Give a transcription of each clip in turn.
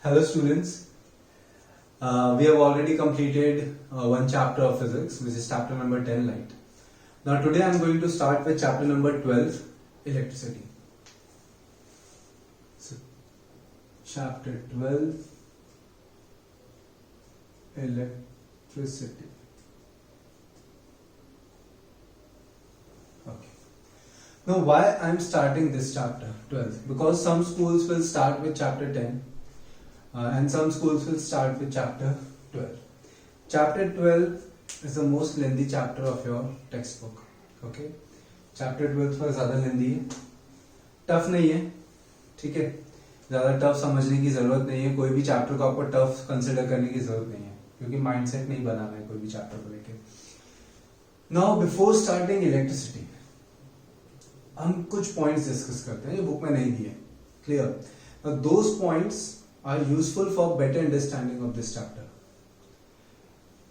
Hello students, we have already completed one chapter of physics, which is chapter number 10, light. Now today I am going to start with chapter number 12, electricity. So chapter 12, electricity. Okay. Now why I am starting this chapter 12? Because some schools will start with chapter 10. And some schools will start with chapter 12. Chapter 12 is the most lengthy chapter of your textbook. Okay? Chapter 12 थोड़ा ज़्यादा lengthy है, tough नहीं है, ठीक है? ज़्यादा tough समझने की ज़रूरत नहीं है, कोई भी चैप्टर को आपको टफ कंसिडर करने की ज़रूरत नहीं है, क्योंकि माइंडसेट नहीं बनाना है कोई भी चैप्टर को लेके. नाउ बिफोर स्टार्टिंग इलेक्ट्रिसिटी हम कुछ पॉइंट्स डिस्कस करते हैं जो बुक में नहीं दिए. Clear? Now those points are useful for better understanding of this chapter.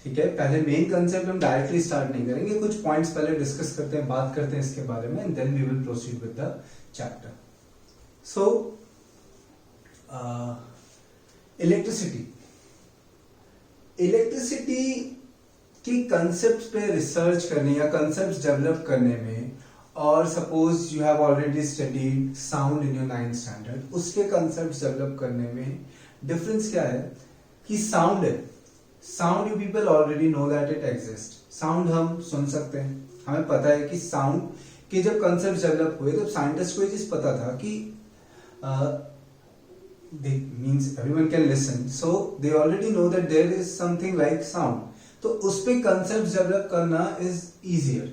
ठीक है, पहले मेन कंसेप्ट हम डायरेक्टली स्टार्ट नहीं करेंगे, कुछ पॉइंट्स पहले डिस्कस करते हैं, बात करते हैं इसके बारे में, and then we will proceed with the chapter. So electricity की कंसेप्ट पे रिसर्च करने या कंसेप्ट डेवलप करने में, और suppose you have already studied sound in your 9th standard, उसके कंसेप्ट डेवलप करने में डिफरेंस क्या है कि साउंड है. Sound you people already know that it exist. Sound हम सुन सकते हैं, हमें पता है कि साउंड के जब कंसेप्ट डेवलप हुए तब साइंटिस्ट को ये चीज पता था कि means everyone can listen, so they already know that there is something like sound. तो उस पे कंसेप्ट डेवलप करना इज इजियर.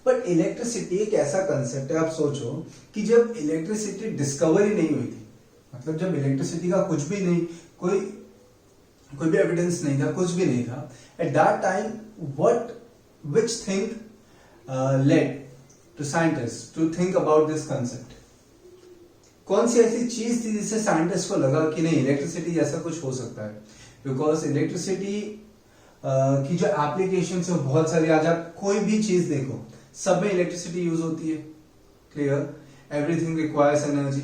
बट इलेक्ट्रिसिटी एक ऐसा कंसेप्ट है, आप सोचो कि जब इलेक्ट्रिसिटी डिस्कवरी नहीं हुई थी, मतलब जब इलेक्ट्रिसिटी का कुछ भी नहीं, कोई भी एविडेंस नहीं था, कुछ भी नहीं था, at that time which thing led to scientist to think about this concept. कौन सी ऐसी चीज थी जिससे साइंटिस्ट को लगा कि नहीं, इलेक्ट्रिसिटी जैसा कुछ हो सकता है. बिकॉज इलेक्ट्रिसिटी की जो एप्लीकेशन है बहुत सारी, आज आप कोई भी चीज देखो सब में इलेक्ट्रिसिटी यूज होती है. Clear? Everything requires energy.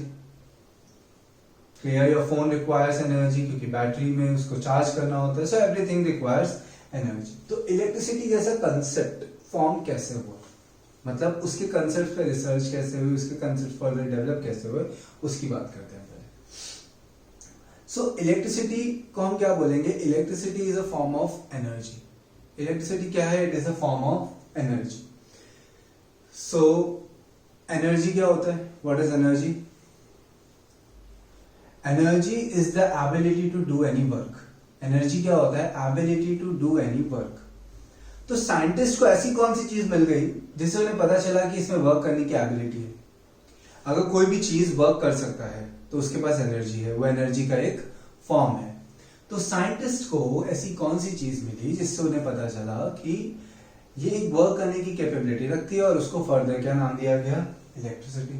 Clear? Your phone requires energy, क्योंकि बैटरी में उसको चार्ज करना होता है. So everything requires energy. तो इलेक्ट्रिसिटी जैसा कंसेप्ट फॉर्म कैसे हुआ, मतलब उसके कंसेप्ट पे रिसर्च कैसे हुई, उसके कंसेप्ट फर्दर डेवलप कैसे हुए, उसकी बात करते हैं पहले. सो इलेक्ट्रिसिटी को हम क्या बोलेंगे? Electricity is a form of energy. Electricity क्या है? It is a form of energy. So energy क्या होता है? What is energy? Energy is the ability to do any work. Energy क्या होता है? Ability to do any work. तो scientist को ऐसी कौन सी चीज मिल गई जिससे उन्हें पता चला कि इसमें वर्क करने की एबिलिटी है. अगर कोई भी चीज वर्क कर सकता है तो उसके पास एनर्जी है, वो एनर्जी का एक फॉर्म है. तो साइंटिस्ट को ऐसी कौन सी चीज मिली जिससे उन्हें पता चला कि ये एक वर्क करने की कैपेबिलिटी रखती है, और उसको फर्दर क्या नाम दिया गया? इलेक्ट्रिसिटी.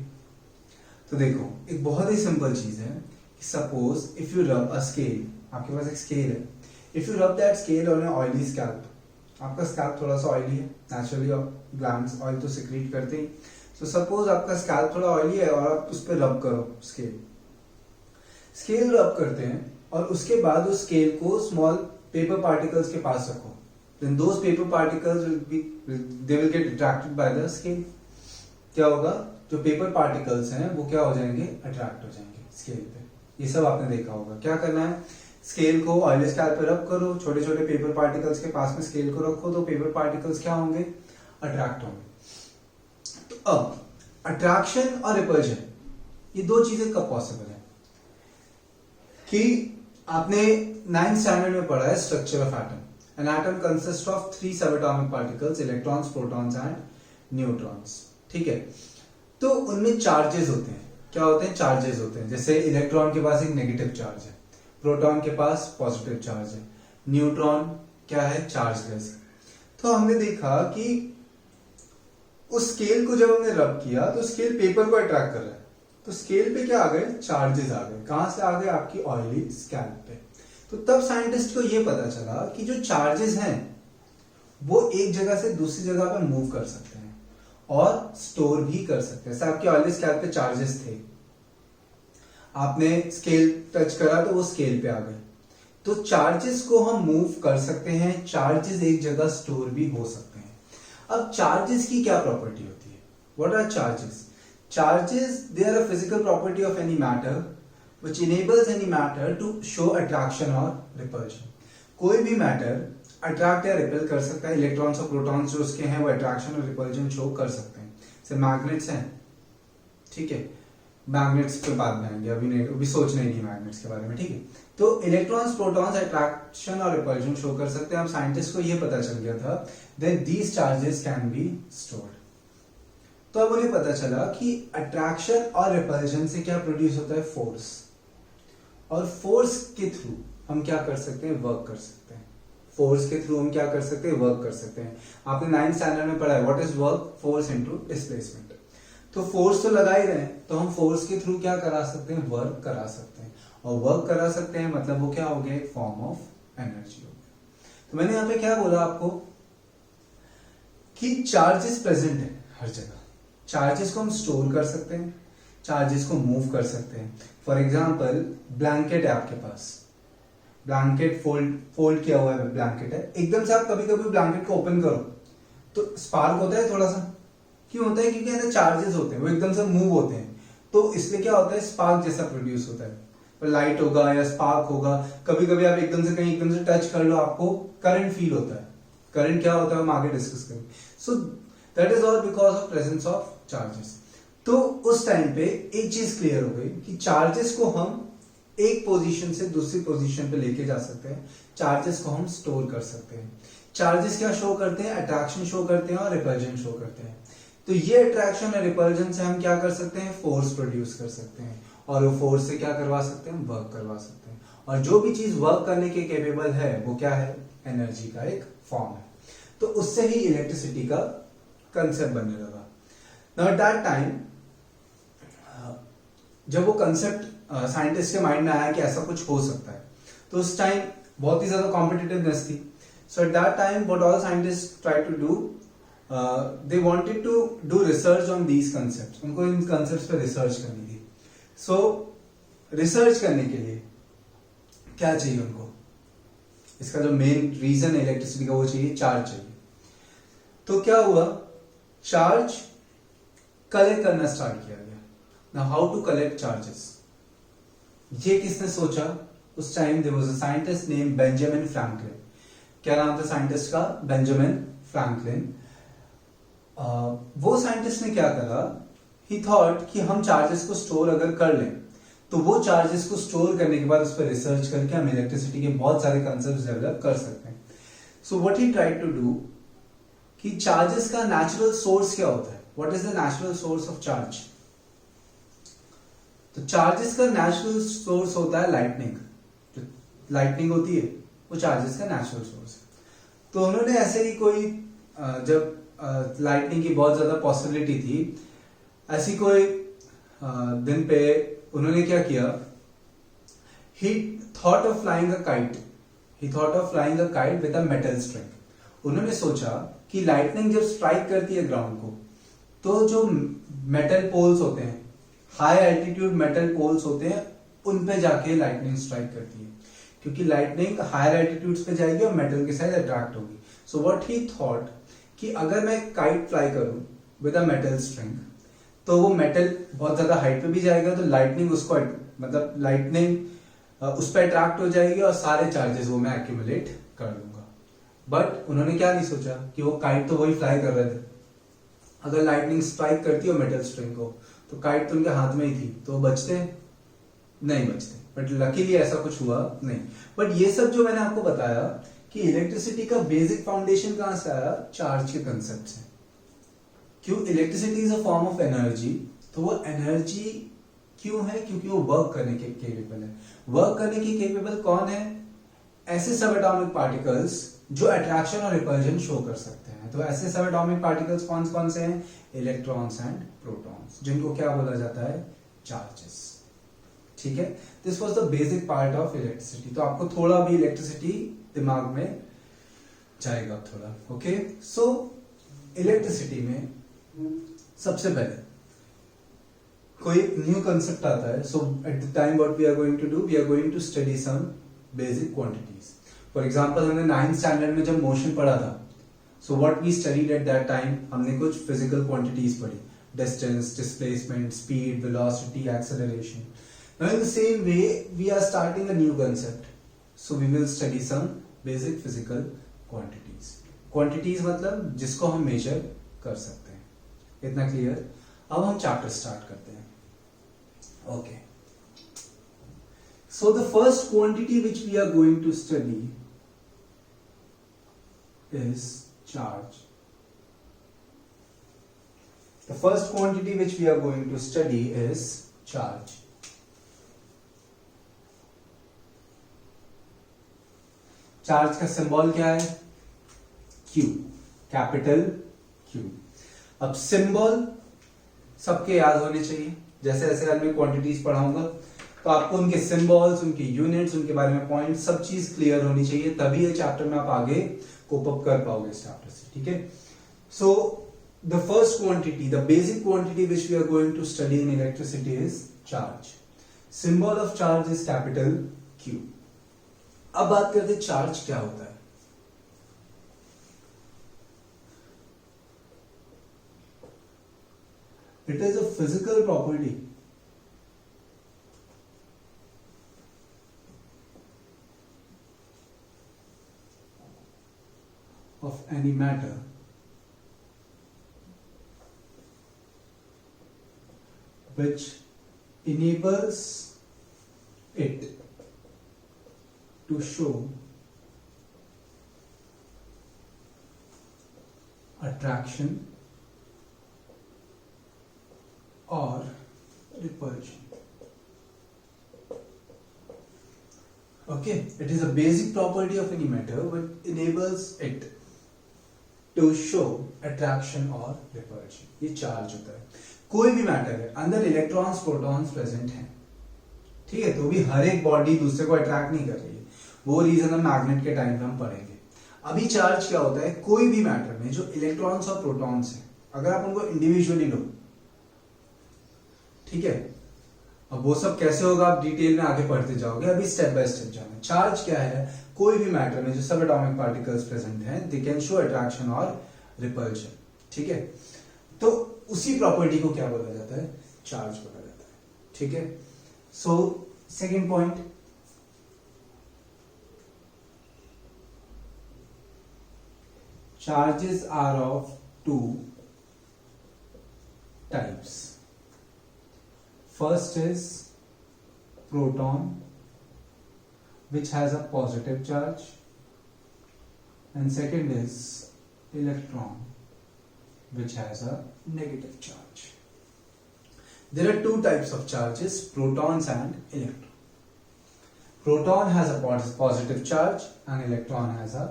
तो देखो, एक बहुत ही सिंपल चीज है कि suppose if you rub a scale, आपके पास एक स्केल है, if you rub that scale on an oily scalp. आपका स्कैल्प थोड़ा सा ऑयली है, नेचुरली ग्लैंड्स ऑयल तो सिक्रीट करते ही. सो सपोज आपका स्कैल्प थोड़ा ऑयली है और आप उस पर रब करो. स्केल रब करते हैं और उसके बाद उस स्केल को स्मॉल पेपर पार्टिकल्स के पास रखो. Then those paper particles will get attracted by the scale. क्या होगा? जो पेपर पार्टिकल्स हैं वो क्या हो जाएंगे? अट्रैक्ट हो जाएंगे स्केल पे. ये सब आपने देखा होगा. क्या करना है? स्केल को ऑयल स्केल पे रब करो, छोटे छोटे पेपर पार्टिकल्स के पास में स्केल को रखो, तो पेपर पार्टिकल्स क्या होंगे? अट्रैक्ट होंगे. तो अब अट्रैक्शन और रिपल्जन, ये दो चीजें कब पॉसिबल है? कि आपने 9th स्टैंडर्ड में पढ़ा है structure of atom. An atom consists of 3 subatomic particles, electrons, protons and neutrons. ठीक है? तो उनमें चार्जेस होते हैं. क्या होते हैं? चार्जेस होते हैं. जैसे इलेक्ट्रॉन के पास एक नेगेटिव चार्ज है, प्रोटॉन के पास पॉजिटिव चार्ज है, न्यूट्रॉन क्या है? चार्जलेस. तो हमने देखा कि उस स्केल को जब हमने रब किया तो स्केल पेपर को अट्रैक्ट कर रहा है. तो स्केल पे क्या आ गए? चार्जेस आ गए. कहां से आ गए? आपकी ऑयली स्कैल्प पे. तो तब साइंटिस्ट को यह पता चला कि जो चार्जेस हैं वो एक जगह से दूसरी जगह पर मूव कर सकते हैं और स्टोर भी कर सकते हैं. जैसे आपके ऑयली स्कैल्प पे चार्जेस थे, आपने स्केल टच करा तो वो स्केल पे आ गए। तो चार्जेस को हम मूव कर सकते हैं, चार्जेस एक जगह स्टोर भी हो सकते हैं। अब चार्जेस की क्या प्रॉपर्टी होती है? What are charges? Charges, they are a physical property of any matter which enables any matter to show attraction और रिपल्शन। कोई भी मैटर अट्रैक्ट या रिपेल कर सकता है। इलेक्ट्रॉन्स और प्रोटॉन्स जो उसके हैं वो अट्रैक्शन और रिपल्शन शो कर सकते हैं। जैसे मैग्नेट्स हैं, ठीक है, मैग्नेट्स पे बाद में आएंगे, अभी नहीं, अभी सोचना ही नहीं मैग्नेट्स के बारे में, ठीक है। तो इलेक्ट्रॉन्स प्रोटॉन्स अट्रैक्शन और रिपल्शन शो कर सकते हैं। अब साइंटिस्ट को ये पता चल गया था that these charges can be stored. तो अब उन्हें पता चला कि अट्रैक्शन और रिपल्शन से क्या प्रोड्यूस होता है? फोर्स। और फोर्स के थ्रू हम क्या कर सकते हैं? वर्क कर सकते हैं। फोर्स के थ्रू हम क्या कर सकते हैं? वर्क कर सकते हैं। आपने 9th स्टैंडर्ड में पढ़ा है what is work? Force into displacement. तो फोर्स तो लगा ही रहे हैं, तो हम फोर्स के थ्रू क्या करा सकते हैं? वर्क करा सकते हैं। और वर्क करा सकते हैं मतलब वो क्या हो गया? एक फॉर्म ऑफ एनर्जी हो गया। तो मैंने यहां पे क्या बोला आपको कि चार्जेस प्रेजेंट है हर जगह। चार्जेस को हम स्टोर कर सकते हैं, चार्जेस को मूव कर सकते हैं। फॉर एग्जाम्पल ब्लैंकेट है आपके पास, ब्लैंकेट फोल्ड किया हुआ है, ब्लैंकेट है, एकदम से आप कभी कभी ब्लैंकेट को ओपन करो तो स्पार्क होता है थोड़ा सा। क्यों होता है? क्योंकि अंदर चार्जेस होते हैं, वो एकदम से मूव होते हैं, तो इसलिए क्या होता है? स्पार्क जैसा प्रोड्यूस होता है। लाइट होगा या स्पार्क होगा। कभी कभी आप एकदम से कहीं एकदम से टच कर लो, आपको करंट फील होता है। करंट क्या होता है हम आगे डिस्कस करेंगे। So that is all because of presence of charges. तो उस टाइम पे एक चीज क्लियर हो गई कि चार्जेस को हम एक पोजीशन से दूसरी पोजीशन पे लेके जा सकते हैं, चार्जेस को हम स्टोर कर सकते हैं। चार्जेस क्या शो करते हैं? अट्रैक्शन शो करते हैं और रिपल्जन शो करते हैं। तो ये अट्रैक्शन और रिपल्जन से हम क्या कर सकते हैं? फोर्स प्रोड्यूस कर सकते हैं। और वो फोर्स से क्या करवा सकते हैं? वर्क करवा सकते हैं। और जो भी चीज वर्क करने के कैपेबल है वो क्या है? एनर्जी का एक फॉर्म है। तो उससे ही इलेक्ट्रिसिटी का कंसेप्ट बनने लगा। नाउ एट दैट टाइम जब वो कंसेप्ट साइंटिस्ट के माइंड में आया कि ऐसा कुछ हो सकता है, तो उस टाइम बहुत ही ज्यादा कॉम्पिटिटिवनेस थी। So at that time what all scientist try to do, they wanted to do research on these concepts। उनको इन concepts पे रिसर्च करनी थी। So रिसर्च करने के लिए क्या चाहिए उनको? इसका जो मेन रीजन है इलेक्ट्रिसिटी का वो चाहिए, चार्ज चाहिए। तो क्या हुआ? चार्ज कलेक्ट करना स्टार्ट किया गया। Now how to collect charges? ये किसने सोचा? उस time there was a scientist name Benjamin Franklin. क्या नाम था साइंटिस्ट का? Benjamin Franklin. वो साइंटिस्ट ने क्या करा? ही थॉट कि हम चार्जेस को स्टोर अगर कर लें तो वो चार्जेस को स्टोर करने के बाद उस पर रिसर्च करके हम इलेक्ट्रिसिटी के बहुत सारे कंसेप्ट्स डेवलप कर सकते हैं। So what he tried to do कि चार्जेस का नेचुरल सोर्स क्या होता है? What is the natural source of charge? तो चार्जेस का नेचुरल सोर्स होता है लाइटनिंग। जो लाइटनिंग होती है वो चार्जेस का नेचुरल सोर्स है। तो उन्होंने ऐसे ही कोई जब लाइटनिंग की बहुत ज्यादा पॉसिबिलिटी थी, ऐसी कोई दिन पे उन्होंने क्या किया? ही thought of flying a kite. He thought of flying a kite with a metal string. उन्होंने सोचा कि लाइटनिंग जब स्ट्राइक करती है ग्राउंड को, तो जो मेटल पोल्स होते हैं, हाई एल्टीट्यूड मेटल पोल्स होते हैं, उन पे जाके लाइटनिंग स्ट्राइक करती है, क्योंकि लाइटनिंग हायर एल्टीट्यूड्स पे जाएगी और मेटल के साथ अट्रैक्ट होगी। सो व्हाट ही थॉट कि अगर मैं काइट फ्लाई करूं विद अ मेटल स्ट्रिंग, तो वो मेटल बहुत ज्यादा हाइट पे भी जाएगा, तो लाइटनिंग उसको मतलब लाइटनिंग उस पर अट्रैक्ट हो जाएगी और सारे चार्जेस वो मैं एक्यूमुलेट कर लूंगा। बट उन्होंने क्या नहीं सोचा कि वो काइट तो वही फ्लाई कर रहे थे। अगर लाइटनिंग स्ट्राइक करती हो मेटल स्ट्रिंग को, तो काइट तो उनके हाथ में ही थी, तो बचते नहीं बचते। बट लकीली ऐसा कुछ हुआ नहीं। बट ये सब जो मैंने आपको बताया कि इलेक्ट्रिसिटी का बेसिक फाउंडेशन कहां से आया? चार्ज के कंसेप्ट से। क्यों? Electricity is a form of energy. तो वो एनर्जी क्यों है? क्योंकि वो वर्क करने के केपेबल है। वर्क करने के केपेबल कौन है? ऐसे सब एटॉमिक पार्टिकल्स जो अट्रैक्शन और रिपल्जन शो कर सकते हैं। तो ऐसे सब एटॉमिक पार्टिकल्स कौन कौन से हैं? इलेक्ट्रॉन्स एंड प्रोटॉन्स, जिनको क्या बोला जाता है? चार्जेस। ठीक है, this was the basic part of electricity. तो आपको थोड़ा भी इलेक्ट्रिसिटी दिमाग में जाएगा थोड़ा। ओके, सो इलेक्ट्रिसिटी में सबसे पहले कोई न्यू कंसेप्ट आता है, so at the time what we are going to do, we are going to study some basic quantities. For example हमने 9th स्टैंडर्ड में जब मोशन पढ़ा था, so what we studied at that time, हमने कुछ physical quantities पढ़ी, distance, displacement, speed, velocity, acceleration. Now in the same way we are starting a new concept, so we will study some basic physical quantities. Quantities मतलब जिसको हम major कर सकते हैं. इतना क्लियर? अब हम चैप्टर स्टार्ट करते हैं. Okay, so the first quantity which we are going to study is charge. The first quantity which we are going to study is charge. Charge का सिंबल क्या है? Q, capital Q. अब symbol सबके याद होने चाहिए. जैसे जैसे आज मैं क्वांटिटीज पढ़ाऊंगा तो आपको उनके सिंबल्स, उनके यूनिट्स, उनके बारे में पॉइंट, सब चीज क्लियर होनी चाहिए, तभी ये चैप्टर में आप आगे कोप अप कर पाओगे इस चैप्टर से. ठीक है? सो the first quantity, the basic quantity which we are going to study in electricity is charge. Symbol of charge is capital Q. अब बात करते हैं चार्ज क्या होता है. It is a physical property of any matter which enables it to show attraction or repulsion. Okay, it is a basic property of any matter which enables it to show attraction or repulsion. ये charge होता है. कोई भी matter है, अंदर electrons, protons present हैं, ठीक है, तो भी हर एक बॉडी दूसरे को अट्रैक्ट नहीं कर रही है. वो रीजन हम मैग्नेट के टाइम पे हम पढ़ेंगे. अभी चार्ज क्या होता है? कोई भी मैटर में जो इलेक्ट्रॉन्स और प्रोटॉन्स हैं, अगर आप उनको इंडिविजुअली लो, ठीक है, अब वो सब कैसे होगा आप डिटेल में आगे पढ़ते जाओगे, अभी स्टेप बाय स्टेप जाना. चार्ज क्या है? कोई भी मैटर में जो सब एटॉमिक पार्टिकल्स प्रेजेंट हैं, दे कैन शो अट्रैक्शन और रिपल्शन. ठीक है, तो उसी प्रॉपर्टी को क्या बोला जाता है? चार्ज बोला जाता है. ठीक है, so second point, charges are of two types. First is proton, which has a positive charge, and second is electron, which has a negative charge. There are two types of charges, protons and electron. Proton has a positive charge and electron has a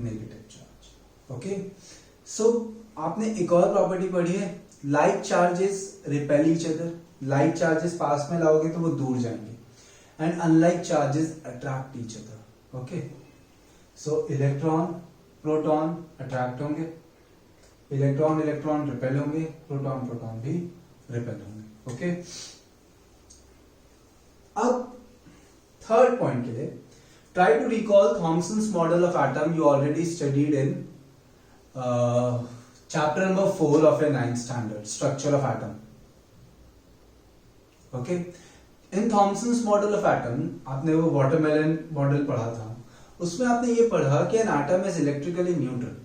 negative charge. Okay, so आपने एक और property पढ़ी है, like charges repel each other. Like charges पास में लाओगे तो वो दूर जाएंगे, and unlike charges attract each other. Okay, so electron, proton attract होंगे, इलेक्ट्रॉन इलेक्ट्रॉन रिपेल होंगे, प्रोटॉन प्रोटॉन भी रिपेल होंगे. ओके, अब थर्ड पॉइंट के लिए, try to recall Thomson's model of atom you already studied in chapter number 4 of your 9th standard, structure of atom. Okay, in Thomson's model of atom आपने वो watermelon model पढ़ा था, उसमें आपने ये पढ़ा कि an atom is electrically neutral.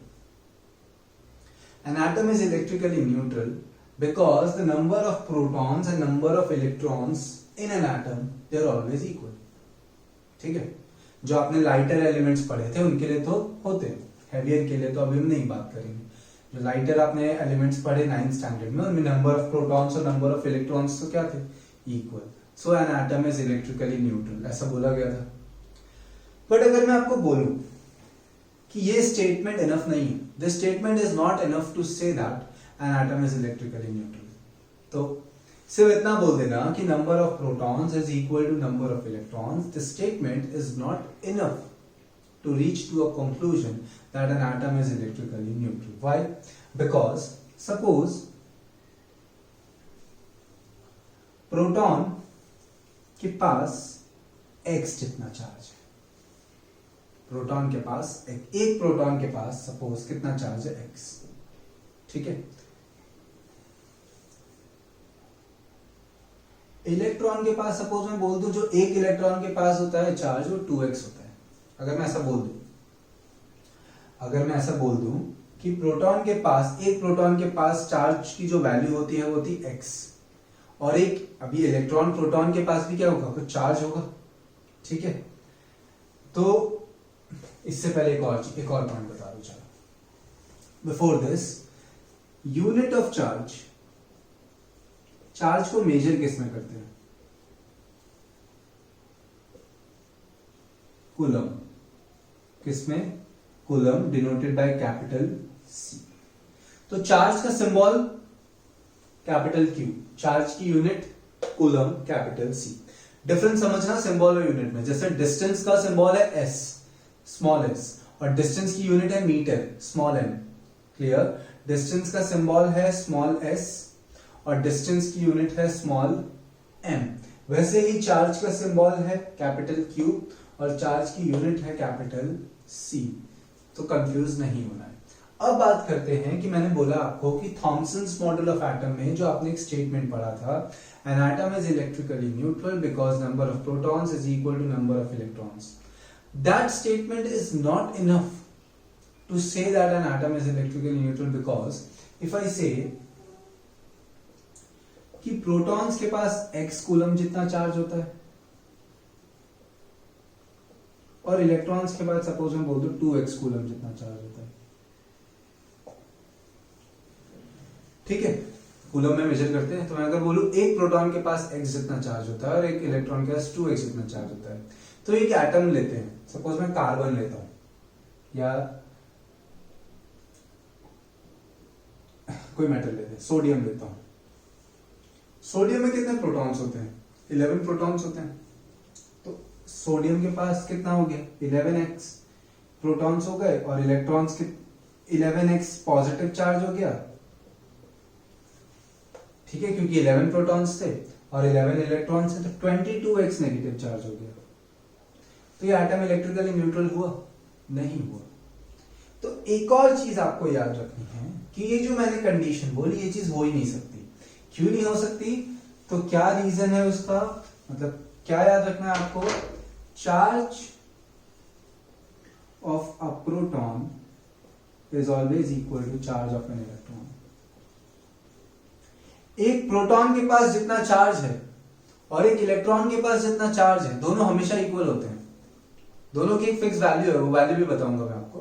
An atom is electrically neutral because the number of protons and number of electrons in an atom they are always equal. ठीक है, जो आपने लाइटर एलिमेंट्स पढ़े थे उनके लिए तो होते हैं, हेवियर के लिए तो अभी हम नहीं बात करेंगे. जो लाइटर आपने एलिमेंट्स पढ़े 9th स्टैंडर्ड में, उनमें नंबर ऑफ प्रोटॉन्स और नंबर ऑफ इलेक्ट्रॉन्स तो क्या थे? Equal. So N atom is electrically neutral, ऐसा बोला गया था. बट अगर मैं आपको बोलूं कि ये स्टेटमेंट इनफ नहीं है, this statement is not enough to say that an atom is electrically neutral, तो सिर्फ इतना बोल देना कि number of protons is equal to number of electrons, this statement is not enough to reach to a conclusion that an atom is electrically neutral. Why? Because suppose proton के पास x जितना charge है, proton के पास एक proton के पास suppose कितना charge है x, ठीक है। इलेक्ट्रॉन के पास सपोज मैं बोल दूं जो एक इलेक्ट्रॉन के पास होता है चार्ज वो 2x होता है। अगर मैं ऐसा बोल दूं कि प्रोटॉन के पास एक प्रोटॉन के पास चार्ज की जो वैल्यू होती है वो होती है x, और एक अभी इलेक्ट्रॉन प्रोटॉन के पास भी क्या होगा, कुछ चार्ज होगा, ठीक है। तो इससे पहले एक और पॉइंट बता दूं, चलो before this, unit of charge को मेजर किस में करते हैं, कूलम, किसमें, coulomb, denoted by capital C। तो चार्ज का सिंबल कैपिटल Q, चार्ज की unit coulomb capital C। Difference समझना सिंबल और यूनिट में, जैसे डिस्टेंस का सिंबल है S, स्मॉल s, और डिस्टेंस की यूनिट है metre, small m, clear. Distance का सिंबल है स्मॉल s और डिस्टेंस की यूनिट है स्मॉल m। वैसे ही चार्ज का सिंबल है कैपिटल Q और चार्ज की यूनिट है कैपिटल C, तो कंफ्यूज नहीं होना है। अब बात करते हैं कि मैंने बोला आपको कि थॉमसन्स मॉडल ऑफ एटम में जो आपने एक स्टेटमेंट पढ़ा था, an atom is electrically neutral because number of protons is equal to number of electrons. That statement is not enough to say that an atom is electrically neutral, because if I say कि protons के पास x coulomb जितना charge होता है और electrons के पास suppose मैं बोल दूं 2x कूलम जितना चार्ज होता है, ठीक है। कूलम में मेजर करते हैं, तो मैं अगर बोलूं एक प्रोटॉन के पास x जितना चार्ज होता है और एक इलेक्ट्रॉन के पास 2x जितना चार्ज होता है, तो एक एटम लेते हैं, सपोज मैं कार्बन लेता हूं या कोई मेटल लेते हैं, सोडियम लेता हूं। सोडियम में कितने प्रोटॉन्स होते हैं, 11 प्रोटॉन्स होते हैं। तो सोडियम के पास कितना हो गया, 11x प्रोटॉन्स हो गए और इलेक्ट्रॉन्स के 11x पॉजिटिव चार्ज हो गया, ठीक है, क्योंकि 11 प्रोटॉन्स थे और 11 इलेक्ट्रॉन्स थे, तो 22x नेगेटिव चार्ज हो गया। तो ये एटम इलेक्ट्रिकली न्यूट्रल हुआ, नहीं हुआ। तो एक और चीज आपको याद रखनी है कि ये जो मैंने कंडीशन बोली ये चीज हो ही नहीं सकती। क्यों नहीं हो सकती, तो क्या रीजन है उसका, मतलब क्या याद रखना है आपको, charge of a proton is always equal to charge of an electron. एक प्रोटॉन के पास जितना चार्ज है और एक इलेक्ट्रॉन के पास जितना चार्ज है, दोनों हमेशा इक्वल होते हैं। दोनों की एक फिक्स वैल्यू है, वो वैल्यू भी बताऊंगा मैं आपको।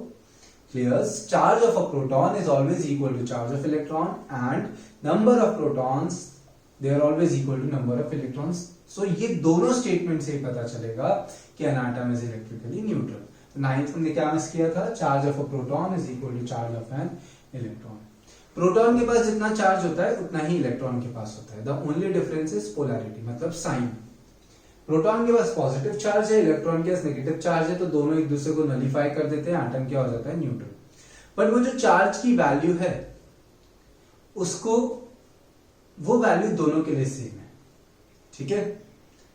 Clear, charge of a proton is always equal to charge of electron and number of protons they are always equal to number of electrons. सो ये दोनों स्टेटमेंट से पता चलेगा कि an atom is electrically neutral. तो नाइन्थ में क्या मिस किया था, charge of a proton is equal to charge of an electron. Proton के पास जितना चार्ज होता है उतना ही इलेक्ट्रॉन के पास होता है। The only difference is polarity, मतलब साइन। प्रोटॉन के पास पॉजिटिव चार्ज है, इलेक्ट्रॉन के पास नेगेटिव चार्ज है, तो दोनों एक दूसरे को नलीफाई कर देते हैं, एटम क्या हो जाता है, न्यूट्रल। बट वो जो चार्ज की वैल्यू है उसको, वो वैल्यू दोनों के लिए सेम है, ठीक है।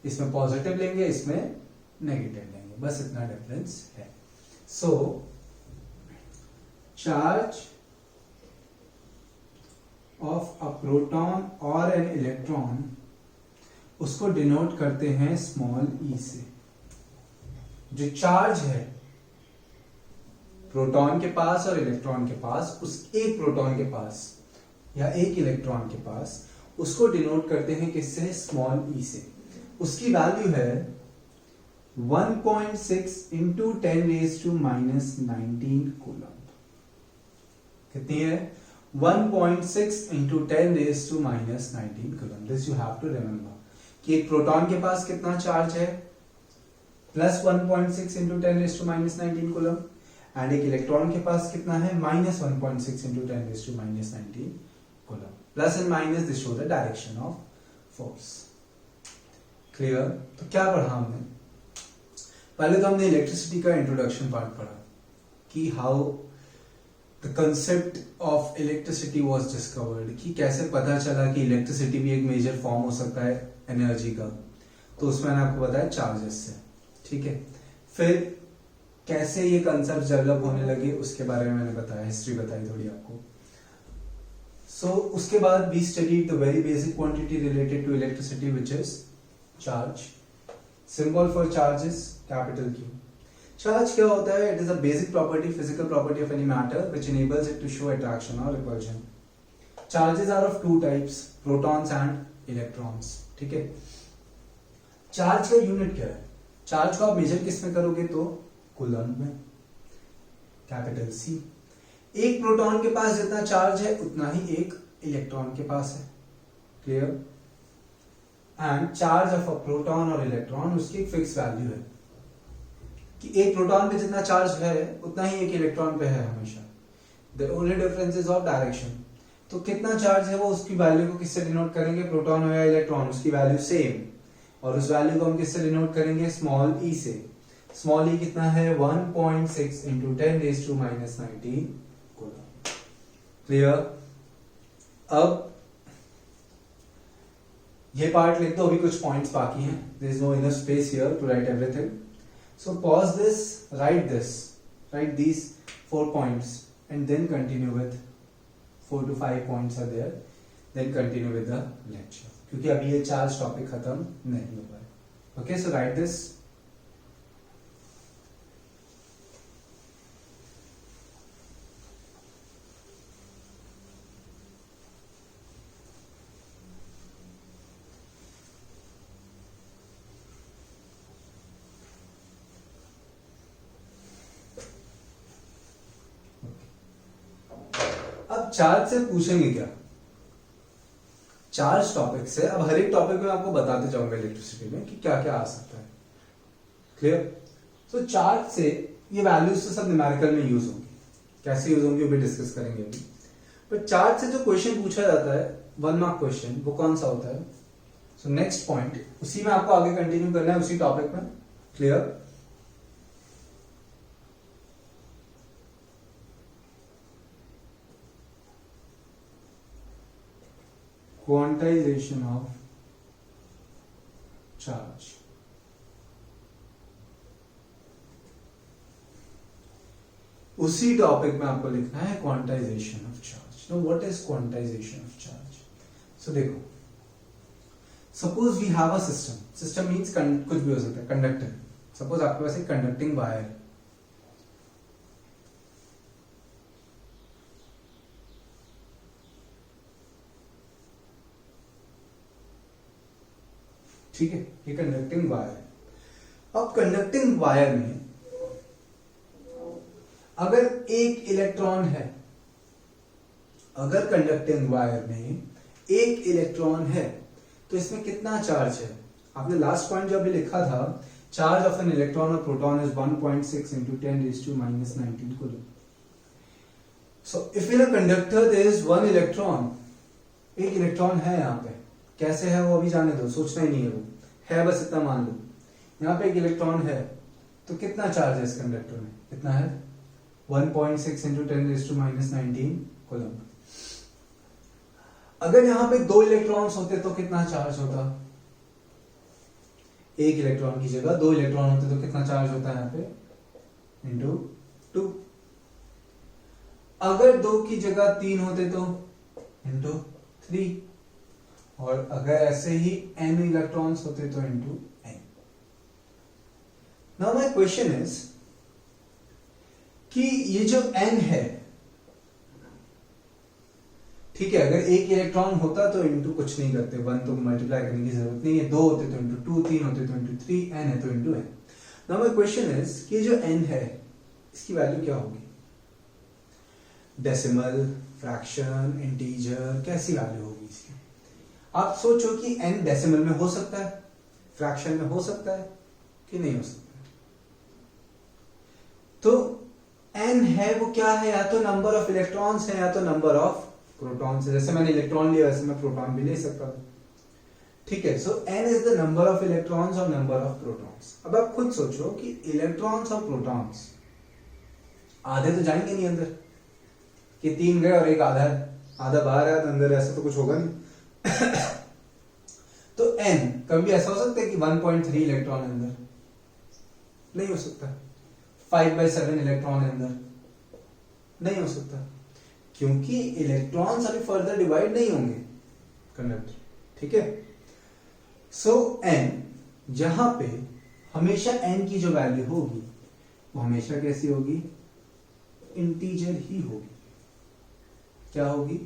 इसमें पॉजिटिव लेंगे, इसमें नेगेटिव लेंगे, बस इतना डिफरेंस है। सो चार्ज ऑफ अ प्रोटॉन और एन इलेक्ट्रॉन, उसको डिनोट करते हैं स्मॉल ई से। जो चार्ज है प्रोटॉन के पास और इलेक्ट्रॉन के पास, उस एक प्रोटॉन के पास या एक इलेक्ट्रॉन के पास, उसको डिनोट करते हैं किससे, स्मॉल ई से। उसकी वैल्यू है 1.6 इंटू 10⁻⁻19 कूलम। कितनी है, 1.6 into 10⁻⁻19 coulomb. This you have to remember कि एक प्रोटॉन के पास कितना चार्ज है, प्लस 1.6 इंटू 10⁻⁻19 कूलम, एंड एक इलेक्ट्रॉन के पास कितना है, minus 1.6 into 10⁻⁻19 coulomb. Plus and minus this show the direction of force. Clear. तो क्या पढ़ा हमने, पहले तो हमने इलेक्ट्रिसिटी का इंट्रोडक्शन पार्ट पढ़ा कि how the concept of electricity was discovered, कि कैसे पता चला कि इलेक्ट्रिसिटी भी एक मेजर फॉर्म हो सकता है एनर्जी का, तो उसमें मैंने आपको बताया चार्जेस से, ठीक है। फिर कैसे ये कंसेप्ट डेवलप होने लगे उसके बारे में मैंने बताया, हिस्ट्री बताई थोड़ी आपको। उसके बाद we studied the very basic quantity related to electricity which is charge. Symbol for charges capital Q। Charge क्या होता है? It is a basic property, physical property of any matter which enables it to show attraction or repulsion. Charges are of two types, protons and electrons, ठीक है। Charge का unit क्या है? Charge को आप मेजर किस में करोगे तो कूलम्ब में, कैपिटल C। एक प्रोटॉन के पास जितना चार्ज है उतना ही एक इलेक्ट्रॉन के पास है, clear. And charge of a proton और इलेक्ट्रॉन, उसकी एक फिक्स वैल्यू है कि एक प्रोटॉन पे जितना चार्ज है उतना ही एक इलेक्ट्रॉन पे है हमेशा। The only difference is of direction. तो कितना चार्ज है वो उसकी वैल्यू को किससे डिनोट करेंगे? प्रोटॉन हो या इलेक्ट्रॉन, उसकी वैल्यू सेम, और उस वैल्यू को हम किससे डिनोट करेंगे? स्मॉल e से। स्मॉल e कितना है? 1.6 इंटू 10⁻⁻19 कूलम, क्लियर। अब ये पार्ट लिख दो, अभी कुछ पॉइंट्स बाकी हैं, there is no enough space here to write everything. So pause this, write these 4 points and then continue with 4 to 5 points are there, then continue with the lecture, क्योंकि अभी ये चार्ज टॉपिक खत्म नहीं हो पाए। Okay, so right this. अब charge से पूछेंगे क्या? चार्ज टॉपिक से अब हर एक टॉपिक में आपको बताते जाऊंगा इलेक्ट्रिसिटी में कि क्या क्या आ सकता है, क्लियर। तो चार्ज से ये वैल्यूज तो सब न्यूमेरिकल में यूज होंगी, कैसे यूज होंगी वो भी डिस्कस करेंगे अभी। बट चार्ज से जो क्वेश्चन पूछा जाता है 1 मार्क क्वेश्चन, वो कौन सा होता है? सो नेक्स्ट पॉइंट, उसी में आपको आगे कंटिन्यू करना है, उसी टॉपिक में, क्लियर। Quantization of charge. उसी टॉपिक में आपको लिखना है quantization of charge. No, what is quantization of charge? So देखो, suppose we have a system means कुछ भी हो सकता है, कंडक्टर। सपोज आपके पास एक कंडक्टिंग वायर, ठीक है, ये कंडक्टिंग वायर है। अब कंडक्टिंग वायर में अगर एक इलेक्ट्रॉन है, अगर कंडक्टिंग वायर में एक इलेक्ट्रॉन है तो इसमें कितना चार्ज है? आपने लास्ट पॉइंट जो अभी लिखा था, चार्ज ऑफ एन इलेक्ट्रॉन और proton is 1.6 into 10⁻⁻19 coulomb. So if in a conductor there is 1 electron, एक इलेक्ट्रॉन है यहाँ पे, कैसे है वो अभी जाने दो, सोचना ही नहीं है, वो है बस इतना मान लो। यहाँ पे एक इलेक्ट्रॉन है तो कितना चार्ज है इस कंडक्टर में? कितना है? 1.6 इंटू 10⁻⁻19 कूलम। अगर यहाँ पे 2 इलेक्ट्रॉन्स होते तो कितना चार्ज होता? एक इलेक्ट्रॉन की जगह 2 इलेक्ट्रॉन होते तो कितना चार्ज होता है यहाँ पे? इंटू 2। अगर 2 की जगह 3 होते तो इंटू 3, और अगर ऐसे ही n इलेक्ट्रॉन्स होते तो into n। Now my question is कि ये जो n है, ठीक है, अगर एक इलेक्ट्रॉन होता तो इंटू कुछ नहीं करते, 1 तो मल्टीप्लाई करने की जरूरत नहीं है, 2 होते तो इंटू 2, 3 होते तो इंटू 3, n है तो into n। Now my question is कि जो n है इसकी वैल्यू क्या होगी? डेसिमल, फ्रैक्शन, इंटीजर, कैसी वैल्यू होगी इसकी? आप सोचो कि n डेसिमल में हो सकता है, फ्रैक्शन में हो सकता है कि नहीं हो सकता है? तो n है वो क्या है? या तो नंबर ऑफ इलेक्ट्रॉन्स है या तो नंबर ऑफ प्रोटॉन्स है। जैसे मैंने इलेक्ट्रॉन लिया वैसे मैं प्रोटॉन भी ले सकता था, ठीक है। सो n is the number of electrons और नंबर ऑफ प्रोटॉन्स। अब आप खुद सोचो कि इलेक्ट्रॉन्स और प्रोटॉन्स आधे तो जाएंगे नहीं अंदर, कि 3 गए और एक आधा है, आधा बाहर है तो अंदर, ऐसा तो कुछ होगा नहीं। तो n कभी ऐसा हो सकता है कि 1.3 इलेक्ट्रॉन अंदर, नहीं हो सकता। 5/7 इलेक्ट्रॉन अंदर, नहीं हो सकता, क्योंकि इलेक्ट्रॉन्स अभी फर्दर डिवाइड नहीं होंगे कंडक्टर, ठीक है। सो n, जहां पे हमेशा n की जो वैल्यू होगी वो हमेशा कैसी होगी, इंटीजर ही होगी। क्या होगी,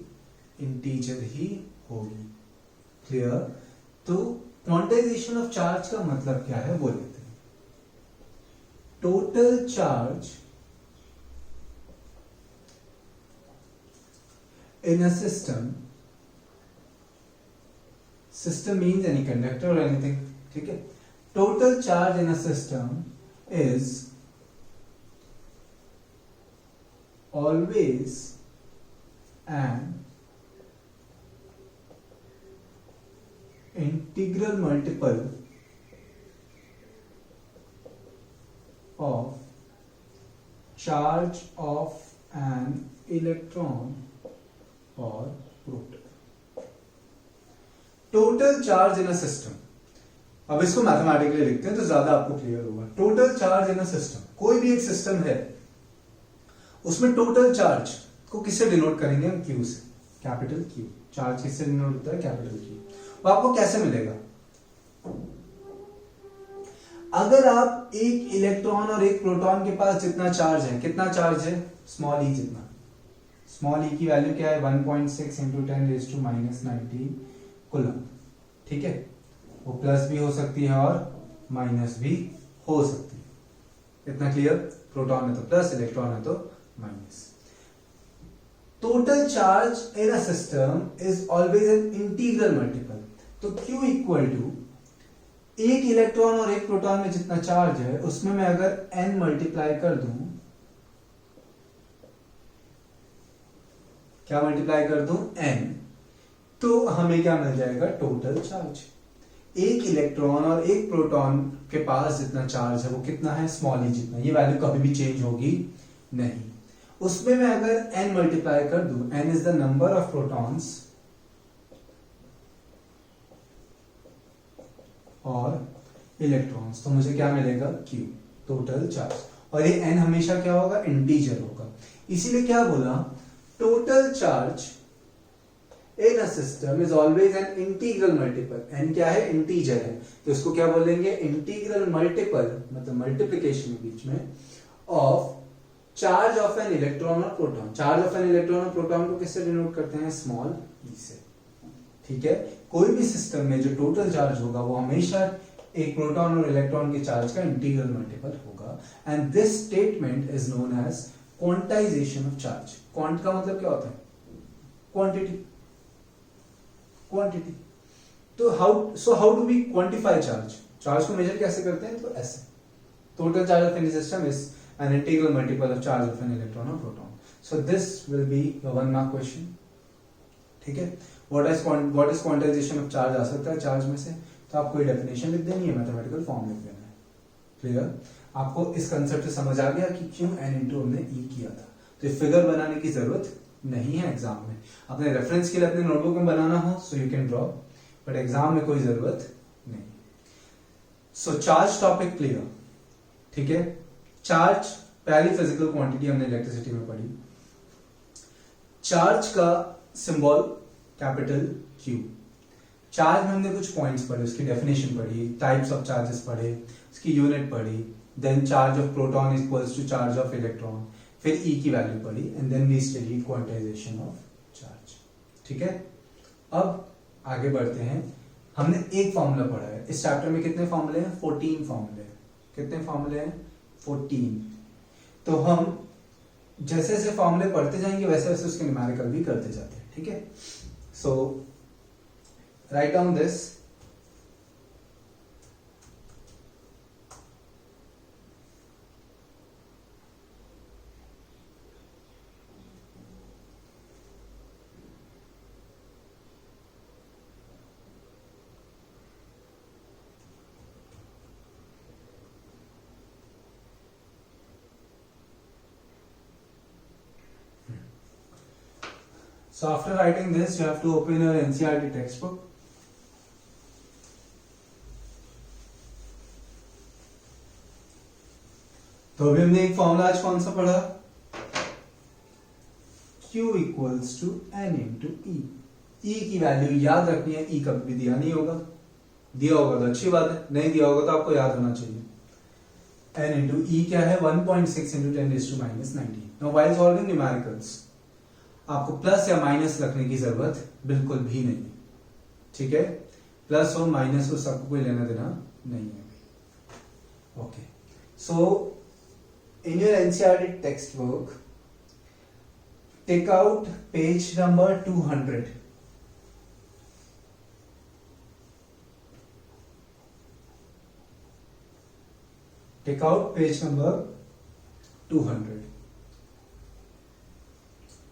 इंटीजर ही होगी। क्लियर। तो क्वांटाइजेशन ऑफ चार्ज का मतलब क्या है वो लेते हैं। Total charge in a system means any conductor or anything, ठीक है। total charge in a system is always an integral multiple of charge of an electron or proton. Total charge in a system, अब इसको mathematically लिखते हैं तो ज्यादा आपको clear होगा। Total charge in a system, कोई भी एक सिस्टम है उसमें टोटल चार्ज को किससे डिनोट करेंगे हम, क्यू से, कैपिटल क्यू। चार्ज किससे डिनोट होता है, कैपिटल क्यू। वो आपको कैसे मिलेगा, अगर आप एक इलेक्ट्रॉन और एक प्रोटॉन के पास जितना चार्ज है, कितना चार्ज है, स्मॉल ई जितना, स्मॉल ई की वैल्यू क्या है 1.6 इंटू 10⁻⁻19 कूलम, ठीक है। वो प्लस भी हो सकती है और माइनस भी हो सकती है, इतना क्लियर। प्रोटॉन है तो प्लस, इलेक्ट्रॉन है तो minus. Total charge in a system is always an integral multiple. तो Q इक्वल टू एक इलेक्ट्रॉन और एक प्रोटॉन में जितना चार्ज है उसमें मैं अगर n मल्टीप्लाई कर दूं, क्या मल्टीप्लाई कर दूं, n, तो हमें क्या मिल जाएगा, टोटल चार्ज। एक इलेक्ट्रॉन और एक प्रोटॉन के पास जितना चार्ज है वो कितना है, स्मॉल ई जितना। ये वैल्यू कभी भी चेंज होगी नहीं। उसमें मैं अगर n मल्टीप्लाई कर दूं, n is the number of protons और इलेक्ट्रॉन्स, तो मुझे क्या मिलेगा, Q, टोटल चार्ज। और ये n हमेशा क्या होगा, इंटीजर होगा। इसीलिए क्या बोला, total charge in a system is always an integral multiple. n क्या है, इंटीजर है, तो इसको क्या बोलेंगे, इंटीग्रल मल्टीपल, मतलब मल्टीप्लिकेशन बीच में, of charge of an electron और proton. Charge of an electron और प्रोटॉन को किससे डिनोट करते हैं, स्मॉल ई से, ठीक है। कोई भी सिस्टम में जो टोटल चार्ज होगा वो हमेशा एक प्रोटॉन और इलेक्ट्रॉन के चार्ज का इंटीग्रल मल्टीपल होगा। And this statement is known as quantization of charge. Quant का मतलब क्या होता है, क्वांटिटी, क्वांटिटी। तो how do we quantify charge, charge को मेजर कैसे करते हैं, तो ऐसे, total charge of any system is an integral multiple of charge of an electron और proton. So this will be the 1 mark question, ठीक है। What is quantization of charge आ सकता है चार्ज में से, तो आपको ये डेफिनेशन लिख देनी है, मैथमेटिकल फॉर्म लिख देना है। क्लियर। आपको इस कंसेप्ट से समझ आ गया कि क्यों n इंटू हमने e किया था। तो ये फिगर बनाने की जरूरत नहीं है एग्जाम में, अपने रेफरेंस के लिए अपने नोटबुक में बनाना हो so you can draw, but exam में कोई जरूरत नहीं। सो चार्ज टॉपिक क्लियर, ठीक है। चार्ज पहली फिजिकल क्वांटिटी हमने इलेक्ट्रिसिटी में पढ़ी। चार्ज का सिंबल कैपिटल Q। चार्ज में हमने कुछ पॉइंट्स पढ़े, उसकी डेफिनेशन पढ़ी, टाइप्स ऑफ चार्जेस पढ़े, उसकी यूनिट पढ़ी, then charge of proton equals to charge of electron, फिर E की वैल्यू पढ़ी, and then we studied quantization of charge, ठीक है। अब आगे बढ़ते हैं। हमने एक फॉर्मूला पढ़ा है, इस चैप्टर में कितने फॉर्मूले हैं, 14 फॉर्मूले हैं। कितने फॉर्मूले हैं, 14। तो हम जैसे जैसे फॉर्मूले पढ़ते जाएंगे वैसे वैसे उसके न्यूमेरिकल भी करते जाते हैं, ठीक है। So write down this. So after writing this, you have to open your NCERT textbook. तो अभी हमने एक फॉर्मूला आज कौन सा पढ़ा? Q equals to N into E. E की वैल्यू याद रखनी है. E कभी भी दिया नहीं होगा. दिया होगा तो अच्छी बात है, नहीं दिया होगा तो आपको याद होना चाहिए. N इंटू E क्या है? 1.6 into 10⁻⁹. Now while solving numericals, आपको प्लस या माइनस रखने की जरूरत बिल्कुल भी नहीं है. ठीक है, प्लस और माइनस को सबको कोई लेना देना नहीं है. Okay, so in your NCERT textbook, take out page number 200. Take out page number 200.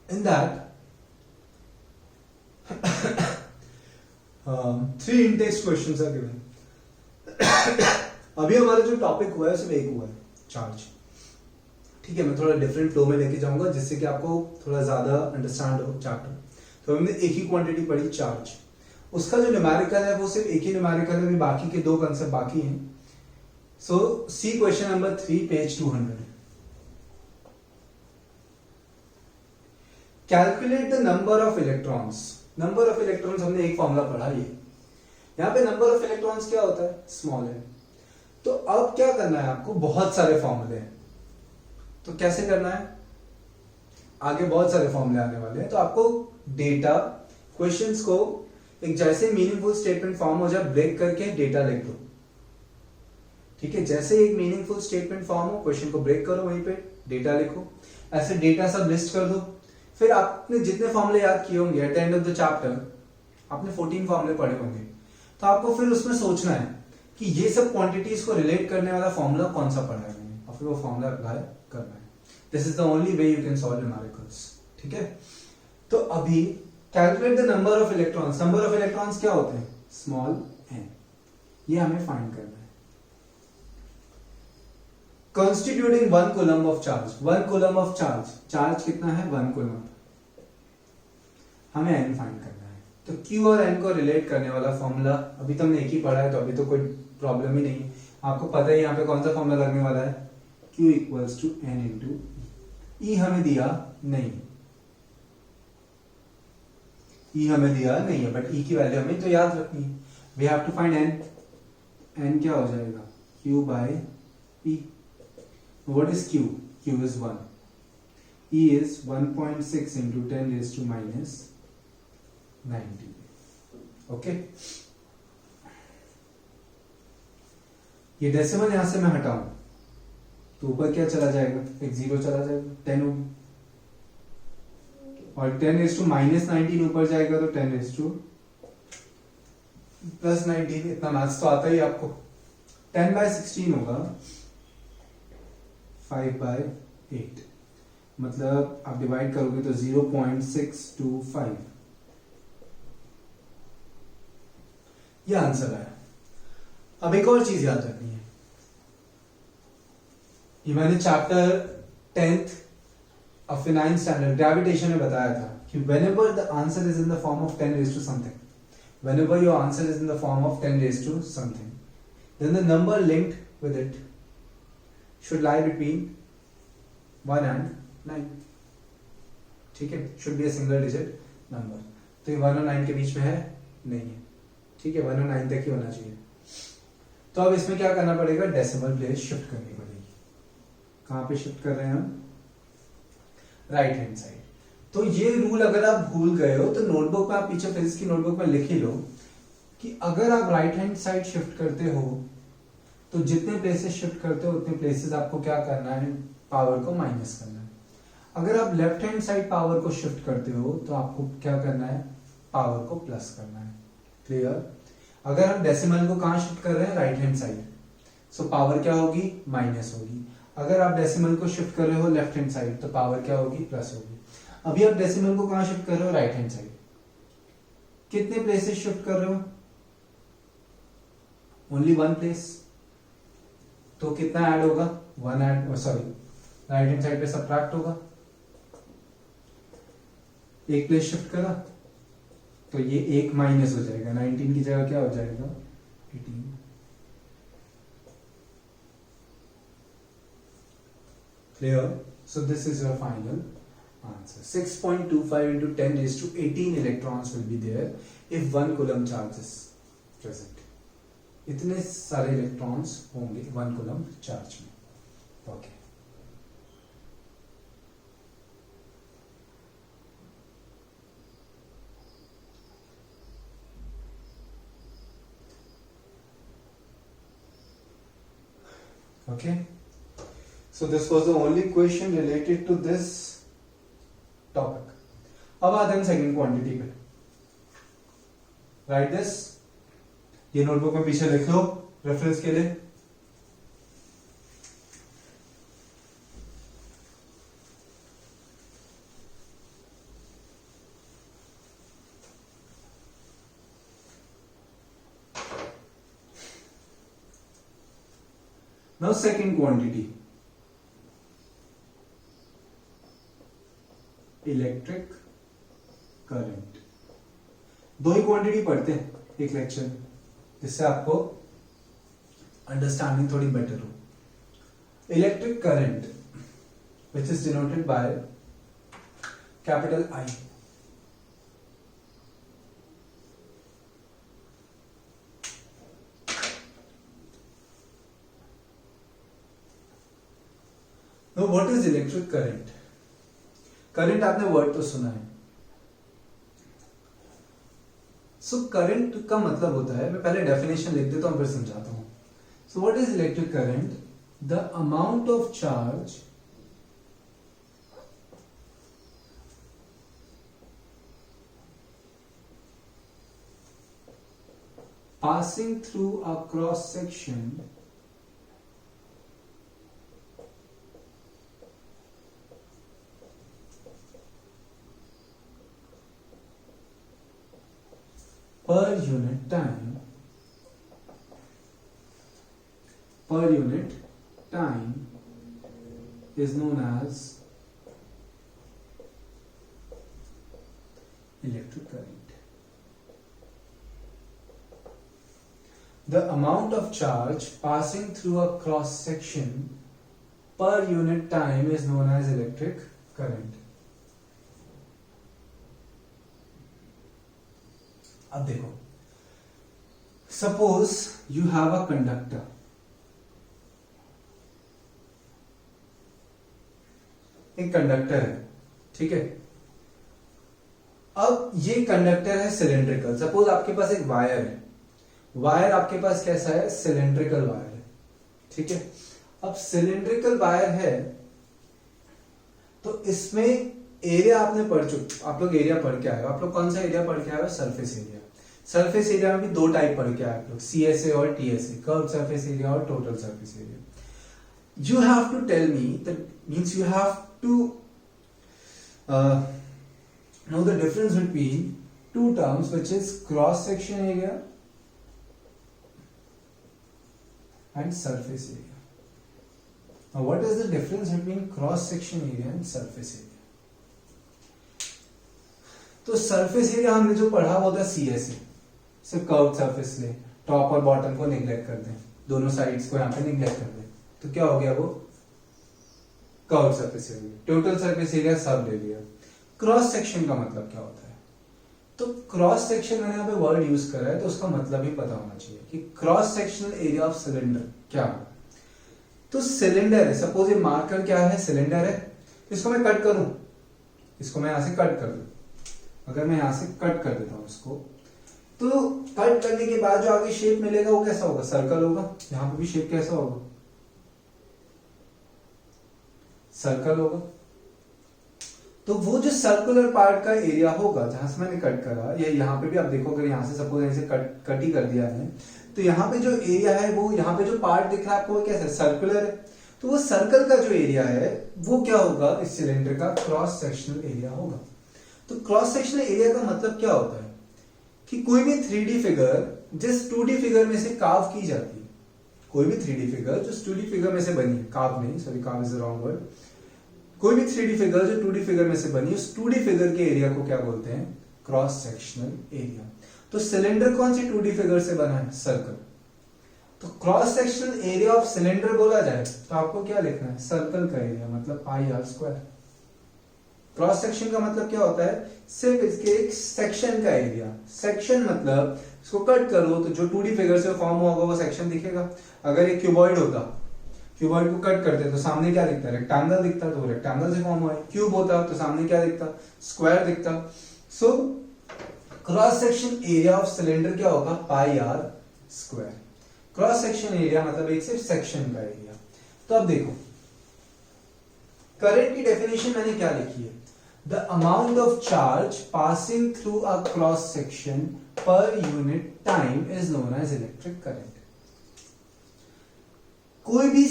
In that, 3 in-text questions are given. अभी हमारा जो टॉपिक हुआ है सिर्फ एक हुआ है, चार्ज. ठीक है, मैं थोड़ा डिफरेंट फ्लो में लेके जाऊंगा जिससे कि आपको थोड़ा ज्यादा अंडरस्टैंड हो चैप्टर. तो हमने एक ही क्वांटिटी पढ़ी, चार्ज. उसका जो न्यूमेरिकल है वो सिर्फ एक ही न्यूमेरिकल है, बाकी के 2 कंसेप्ट बाकी हैं. So see question number 3, page 200. Calculate the number of electrons. Number of electrons हमने एक फॉर्मूला पढ़ा. ये यहाँ पे नंबर ऑफ इलेक्ट्रॉन्स क्या होता है? स्मॉल है. तो अब क्या करना है आपको? बहुत सारे फॉर्मूले हैं, तो कैसे करना है? आगे बहुत सारे फॉर्मूले आने वाले हैं, तो आपको डेटा क्वेश्चंस को एक जैसे मीनिंगफुल स्टेटमेंट फॉर्म हो जाए, ब्रेक करके डेटा लिख दो. ठीक है, जैसे एक मीनिंगफुल स्टेटमेंट फॉर्म हो, क्वेश्चन को ब्रेक करो, वहीं पे डेटा लिखो. ऐसे डेटा सब लिस्ट कर दो. फिर आपने जितने फॉर्मूले याद किए होंगे at the end of the chapter, आपने 14 फॉर्मूले पढ़े होंगे, तो आपको फिर उसमें सोचना है कि ये सब क्वांटिटीज को रिलेट करने वाला फॉर्मूला कौन सा पढ़ा है मैंने, और फिर वो फॉर्मूला अप्लाई करना है. This is the only way you can solve numericals. ठीक है, तो अभी calculate the number of electrons. Number of electrons क्या होते हैं? Small n. ये हमें फाइंड करना है. Constituting 1 coulomb of charge. 1 coulomb of charge. Charge कितना है? 1 coulomb. हमें n फाइंड करना है. तो q और n को रिलेट करने वाला फॉर्मूला अभी तो हमने एक ही पढ़ा है, तो अभी तो कोई प्रॉब्लम ही नहीं है. आपको पता है यहाँ पे कौन सा फॉर्मूला लगने वाला है? q equals to n into E. हमें दिया नहीं, E हमें दिया नहीं है, बट E की वैल्यू हमें तो याद रखनी है. We have to find n. n क्या हो जाएगा? q by p. What is q? q is 1. E is 1.6 into 10⁻⁹. Okay? ये डेसिमल यहां से मैं हटाऊं तो ऊपर क्या चला जाएगा? एक 0 चला जाएगा, 10 होगी. और 10⁻⁻19 ऊपर जाएगा तो 10⁻+19. इतना मैथ्स तो आता ही आपको. 10/16 होगा 5/8. मतलब आप डिवाइड करोगे तो 0.625. यह आंसर है. अब एक और चीज याद रखनी है. ये मैंने chapter 10th of 9th standard gravitation में बताया था कि whenever the answer is in the form of 10 raised to something, whenever your answer is in the form of 10 raised to something, then the number linked with it should lie between 1 and 9. ठीक है, should be a single digit number. तो ये 1 और 9 के बीच में है? नहीं है. ठीक है, 1 और 9 तक ही होना चाहिए. तो अब इसमें क्या करना पड़ेगा? डेसिमल प्लेस शिफ्ट करनी पड़ेगी. कहां पे शिफ्ट कर रहे हैं हम? Right hand side. तो ये रूल अगर आप भूल गए हो तो नोटबुक में आप पीछे फिजिक्स की नोटबुक में लिख ही लो कि अगर आप राइट हैंड साइड शिफ्ट करते हो तो जितने प्लेसेस शिफ्ट करते हो उतने प्लेसेस आपको क्या करना है? पावर को माइनस करना है. अगर आप लेफ्ट हैंड साइड पावर को शिफ्ट करते हो तो आपको क्या करना है? पावर को प्लस करना है. क्लियर? अगर हम डेसिमल को कहां शिफ्ट कर रहे हैं? Right hand side. So power क्या होगी? माइनस होगी. अगर आप डेसिमल को शिफ्ट कर रहे हो लेफ्ट हैंड साइड तो पावर क्या होगी? प्लस होगी. अभी आप डेसिमल को कहां शिफ्ट कर रहे हो? Right hand side. कितने प्लेसेस शिफ्ट कर रहे हो? Only 1 place. तो कितना ऐड होगा? 1 add, sorry, right hand side पे सबट्रैक्ट होगा. एक प्लेस शिफ्ट करा तो ये एक माइनस हो जाएगा, 19 की जगह क्या हो जाएगा 18। Clear? So this is your final answer. 6.25 into 10 raised to 18 electrons will be there if 1 coulomb charge is present. इतने सारे इलेक्ट्रॉन्स होंगे 1 coulomb चार्ज में. Okay. Okay. So this was the only question related to this topic. अब आते हैं second quantity पे. Right this, ये notebook में पीछे लिख लो रेफरेंस के लिए. Now second quantity, electric current. दो ही क्वांटिटी पढ़ते हैं एक लेक्चर में, जिससे आपको अंडरस्टैंडिंग थोड़ी बेटर हो. Electric current which is denoted by capital I. Now what is electric current? Current आपने वर्ड तो सुना है. सो करंट का मतलब होता है, मैं पहले डेफिनेशन लिख देता हूं फिर समझाता हूं. So what is electric current? The amount of charge passing through a cross section per unit time is known as electric current. The amount of charge passing through a cross section per unit time is known as electric current. अब देखो, suppose you have a conductor. एक conductor है, ठीक है. अब ये conductor है cylindrical. Suppose आपके पास एक वायर है. वायर आपके पास कैसा है? सिलेंड्रिकल वायर है, ठीक है. अब सिलेंड्रिकल वायर है तो इसमें एरिया आपने पढ़ चुके, आप लोग एरिया पढ़ के आए हो. आप लोग कौन सा एरिया पढ़ के आए हो? Surface area. सरफेस एरिया में भी दो टाइप पढ़ के आए आप लोग, CSA और TSA, कर्व सरफेस एरिया और total surface area. You have to tell me, that means you have to know the difference between two terms, which is cross section area and surface area. Now what is the difference between cross section area and surface area? तो surface area हमने जो पढ़ा वो था CSA, सिर्फ curve surface ले, top और bottom को निगलेक्ट कर दें, दोनों साइड्स को यहाँ पे निगलेक्ट कर दें, तो क्या हो गया? वो curve surface area. Total surface area सब ले लिया. क्रॉस सेक्शन का मतलब क्या होता है? तो क्रॉस सेक्शन मैंने यहाँ पे वर्ड यूज करा है तो उसका मतलब ही पता होना चाहिए कि cross sectional area of cylinder क्या है. तो सिलेंडर है, सपोज ये मार्कर क्या है? सिलेंडर है. इसको मैं कट करूं, इसको मैं यहां से कट कर दूं. अगर मैं यहां से कट कर देता हूं इसको, तो कट करने के बाद जो आगे शेप मिलेगा वो कैसा होगा? सर्कल होगा. यहां पे भी शेप कैसा होगा? सर्कल होगा. तो वो जो सर्कुलर पार्ट का एरिया होगा जहां से मैंने कट करा, या यहाँ पे भी आप देखो, अगर यहां से सपोज ऐसे कट ही कर दिया है, तो यहाँ पे जो एरिया है वो, यहाँ पे जो पार्ट दिख रहा है आपको कैसा? सर्कुलर है. तो वो सर्कल का जो एरिया है वो क्या होगा? इस सिलेंडर का क्रॉस सेक्शनल एरिया होगा. तो क्रॉस सेक्शनल एरिया का मतलब क्या होता है? कि कोई भी 3D फिगर जिस 2D फिगर में से कार्व की जाती है, कोई भी 3D फिगर जो 2D फिगर में से बनी है, कार्व नहीं, sorry curve is the wrong word, कोई भी 3D फिगर जो 2D फिगर में से बनी, उस 2D फिगर के एरिया को क्या बोलते हैं? Cross sectional area. तो सिलेंडर कौन सी 2D फिगर से बना है? सर्कल। तो cross sectional area of cylinder बोला जाए तो आपको क्या लिखना है? सर्कल का एरिया, मतलब पाई आर स्क्वायर। क्रॉस सेक्शन का मतलब क्या होता है? सिर्फ इसके एक सेक्शन का एरिया। सेक्शन मतलब इसको कट करो तो जो 2D फिगर से फॉर्म हुआ होगा वो सेक्शन दिखेगा। अगर एक क्यूबॉइड होता, क्यूबॉइड को कट करते तो सामने क्या दिखता? रेक्टेंगल दिखता, तो रेक्टेंगल से फॉर्म हुआ है। क्यूब होता तो सामने क्या दिखता? स्क्वायर दिखता। So cross section area of cylinder क्या होगा? Pi r square. Cross section area मतलब एक सिर्फ सेक्शन का एरिया। तो अब देखो करंट की डेफिनेशन मैंने क्या लिखी है? The amount of charge passing through a cross section per unit time is known as electric current. कोई भी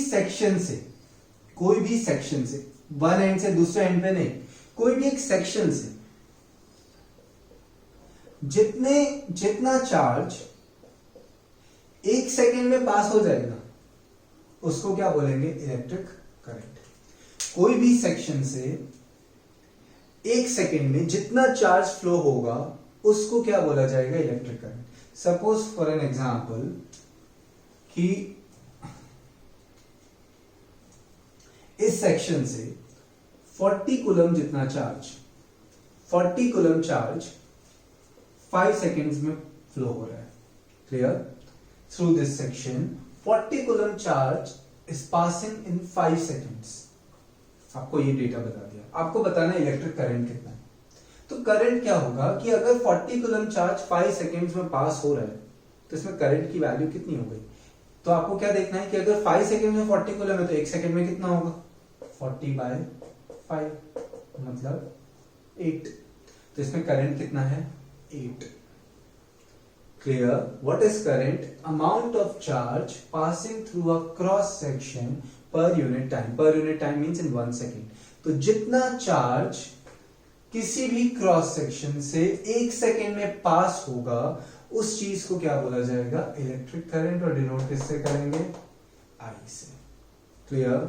सेक्शन से वन एंड से दूसरे एंड पे नहीं, कोई भी एक सेक्शन से जितना चार्ज एक सेकेंड में पास हो जाएगा उसको क्या बोलेंगे? Electric current. कोई भी सेक्शन से एक सेकेंड में जितना चार्ज फ्लो होगा उसको क्या बोला जाएगा? Electric current. Suppose for an example कि इस सेक्शन से 40 कूलम जितना चार्ज 5 सेकेंड्स में फ्लो हो रहा है। Clear? Through this section 40 coulomb charge is passing in 5 seconds. आपको ये डेटा बता दिया, आपको बताना इलेक्ट्रिक करंट कितना है। तो करंट क्या होगा कि अगर 40 कूलम चार्ज 5 सेकेंड्स में पास हो रहा है तो इसमें करंट की वैल्यू कितनी हो गई? तो आपको क्या देखना है कि अगर 5 सेकेंड में 40 कूलम है तो 1 सेकेंड में कितना होगा? 40/5 मतलब 8। तो इसमें करंट कितना है? 8। Clear? What is current? Amount of charge passing through a cross section per unit time. Per unit time means in 1 second. तो जितना चार्ज किसी भी क्रॉस सेक्शन से 1 सेकेंड में पास होगा उस चीज को क्या बोला जाएगा? Electric current. और डिनोट किससे करेंगे? I से। क्लियर?